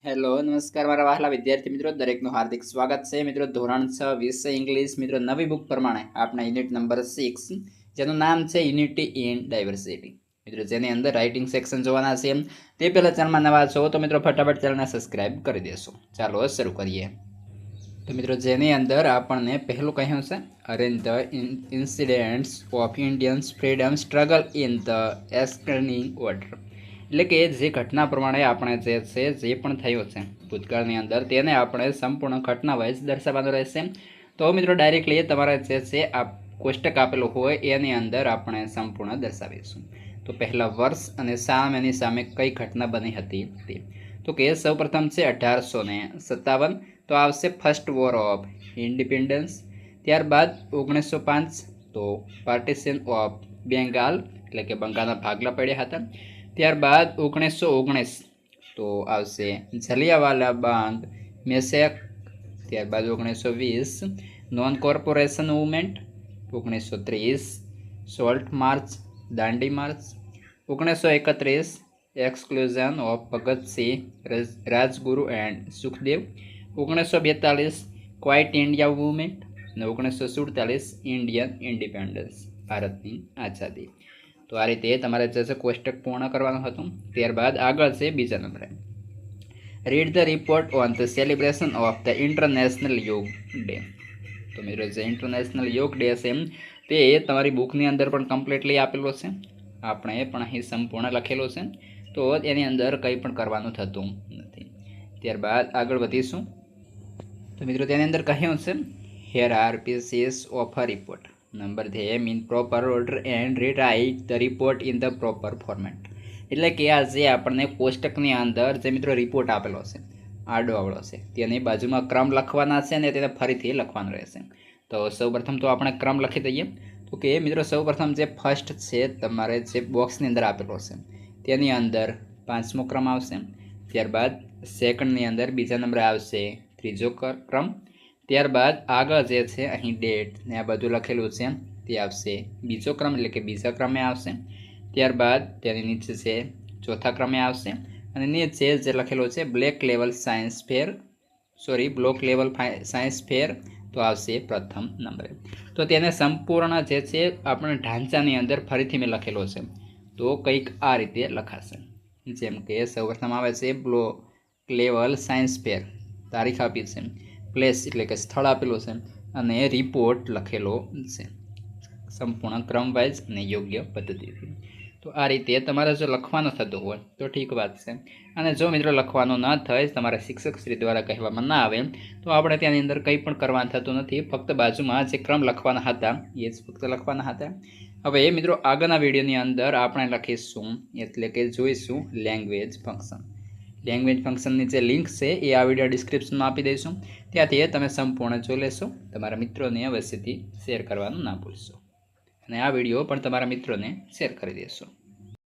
Hello નમસ્કાર મારા વહાલા વિદ્યાર્થી મિત્રો, દરેકનું હાર્દિક સ્વાગત છે. મિત્રો ધોરણ 6 વિષય ઇંગ્લિશ મિત્રો નવી બુક પ્રમાણે આપણા યુનિટ નંબર 6 જેનું નામ છે યુનિટી ઇન ડાયવર્સિટી. મિત્રો જેની અંદર રાઇટિંગ સેક્શન જોવાના છે. તે પહેલાં ચેનલમાં નવા છો તો મિત્રો ફટાફટ ચેનલને સબસ્ક્રાઇબ કરી દેશો. ચાલો શરૂ કરીએ. તો મિત્રો જેની અંદર આપણને પહેલું કહ્યું છે arrange the incidents of Indians freedom struggle in the ascending order. એટલે કે જે ઘટના પ્રમાણે આપણે જે પણ થયું છે ભૂતકાળની અંદર તેને આપણે સંપૂર્ણ ઘટના વાઇઝ દર્શાવવાનું રહેશે. તો મિત્રો ડાયરેક્ટલી તમારે જે છે આ કોષ્ટક આપેલું હોય એની અંદર આપણે સંપૂર્ણ દર્શાવીશું. તો પહેલા વર્ષ અને એની સામે કઈ ઘટના બની હતી તે. તો કે સૌપ્રથમ છે 1857, તો આવશે ફર્સ્ટ વોર ઓફ ઇન્ડિપેન્ડન્સ. ત્યારબાદ 1905 તો પાર્ટીશન ઓફ બેંગાલ, એટલે કે બંગાળના ભાગલા પડ્યા હતા. ત્યારબાદ 1919 તો આવશે જલિયાવાલા બાગ મેસેક. ત્યારબાદ 1920 non corporation movement. 1930 salt March, Dandi March. 1931 exclusion of Bhagat Singh, Rajguru and Sukhdev. 1942 quite India movement. અને 1947 ઇન્ડિયન ઇન્ડિપેન્ડન્સ, ભારતની આઝાદી. તો આ રીતે તમારે જે છે કોષ્ટક પૂર્ણ કરવાનું હતું. ત્યારબાદ આગળ છે બીજા નંબરે read the report on the celebration of the international યોગ ડે. તો મિત્રો જે ઇન્ટરનેશનલ યોગ ડે છે તે તમારી બુકની અંદર પણ કમ્પ્લીટલી આપેલો છે, આપણે પણ અહીં સંપૂર્ણ લખેલો છે. તો એની અંદર કંઈ પણ કરવાનું થતું નથી. ત્યારબાદ આગળ વધીશું. તો મિત્રો તેની અંદર કહ્યું છે here are pieces of a report, number them in proper order and rewrite the report in the proper format. એટલે કે આ જે આપણને કોષ્ટકની અંદર જે મિત્રો રિપોર્ટ આપેલો છે આડો આવડો છે તેની બાજુમાં ક્રમ લખવાના છે અને તેને ફરીથી લખવાનું રહેશે. તો સૌપ્રથમ તો આપણે ક્રમ લખી દઈએ. તો કે મિત્રો સૌપ્રથમ જે ફર્સ્ટ છે તમારે જે બોક્સની અંદર આપેલો છે તેની અંદર 5મો ક્રમ આવશે. ત્યારબાદ સેકન્ડની અંદર બીજા નંબરે આવશે 3જો ક્રમ. ત્યારબાદ આગળ જે છે અહીં ડેટ ને આ બધું લખેલું છે તે આવશે 2જો ક્રમ, એટલે કે બીજા ક્રમે આવશે. ત્યારબાદ તેની નીચે છે 4થા ક્રમે આવશે. અને નીચે જે લખેલું છે બ્લોક લેવલ સાયન્સ ફેર તો આવશે પ્રથમ નંબરે. તો તેને સંપૂર્ણ જે છે આપણે ઢાંચાની અંદર ફરીથી મેં લખેલો છે. તો કંઈક આ રીતે લખાશે, જેમ કે સૌપ્રથમ આવે છે બ્લોક લેવલ સાયન્સ ફેર, તારીખ આપી છે, પ્લેસ એટલે કે સ્થળ આપેલું છે, અને રિપોર્ટ લખેલો છે સંપૂર્ણ ક્રમ વાઇઝ અને યોગ્ય પદ્ધતિથી. તો આ રીતે તમારે જો લખવાનું થતું હોય તો ઠીક વાત છે. અને જો મિત્રો લખવાનું ન થાય, તમારા શિક્ષક શ્રી દ્વારા કહેવામાં ના આવે તો આપણે ત્યાંની અંદર કંઈ પણ કરવાનું થતું નથી. ફક્ત બાજુમાં જે ક્રમ લખવાના હતા એ જ ફક્ત લખવાના હતા. હવે એ મિત્રો આગળના વિડીયોની અંદર આપણે લખીશું, એટલે કે જોઈશું લેંગ્વેજ ફંક્શન. લેંગ્વેજ ફંક્શનની જે લિંક છે એ આ વિડીયો ડિસ્ક્રિપ્શનમાં આપી દઈશું. ત્યાંથી તમે સંપૂર્ણ જોઈ લેશો. તમારા મિત્રોને અવશ્યથી શેર કરવાનું ના ભૂલશો, અને આ વિડીયો પણ તમારા મિત્રોને શેર કરી દેશો.